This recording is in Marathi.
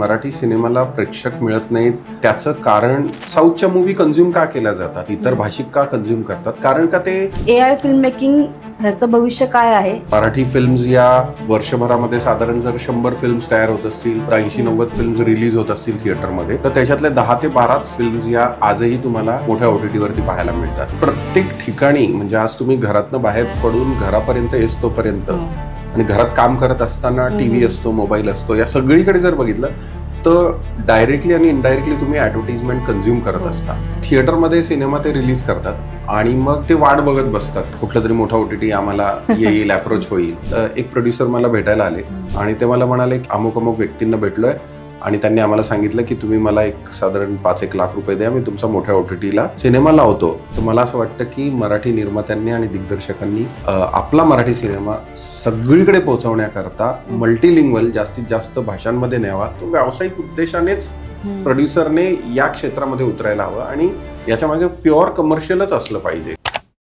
मराठी सिनेमाला प्रेक्षक मिळत नाहीत त्याचं कारण साऊथच्या मूवी कंझ्युम का केल्या जातात, इतर भाषिक का कंझ्युम करतात, कारण का ते AI फिल्म मेकिंग ह्याचं भविष्य काय आहे? मराठी फिल्म्स या वर्षभरामध्ये साधारण जर 100 फिल्म्स तयार होत असतील, 80-90 फिल्म्स रिलीज होत असतील थिएटरमध्ये, तर त्याच्यातल्या 10 ते 12 फिल्म्स या आजही तुम्हाला मोठ्या OTT वरती पाहायला मिळतात. प्रत्येक ठिकाणी म्हणजे आज तुम्ही घरातनं बाहेर पडून घरापर्यंत येतोपर्यंत आणि घरात काम करत असताना टीव्ही असतो, मोबाईल असतो, या सगळीकडे जर बघितलं तर डायरेक्टली आणि इनडायरेक्टली तुम्ही ऍडव्हर्टाइजमेंट कंझ्युम करत असता. थिएटरमध्ये सिनेमा ते रिलीज करतात आणि मग ते वाट बघत बसतात कुठला तरी मोठा OTT आम्हाला येईल, अप्रोच होईल. एक प्रोड्युसर मला भेटायला आले आणि ते मला म्हणाले की अमुक अमुक व्यक्तींना भेटलोय आणि त्यांनी आम्हाला सांगितलं की तुम्ही मला एक साधारण 5-1 लाख रुपये द्या, मी तुमचा मोठ्या OTTला सिनेमा लावतो. तर मला असं वाटतं की मराठी निर्मात्यांनी आणि दिग्दर्शकांनी आपला मराठी सिनेमा सगळीकडे पोहोचवण्याकरता मल्टीलिंग्वल जास्तीत जास्त भाषांमध्ये न्यावा. तो व्यावसायिक उद्देशानेच प्रोड्युसरने या क्षेत्रामध्ये उतरायला हवं आणि याच्या मागे प्युअर कमर्शियलच असलं पाहिजे.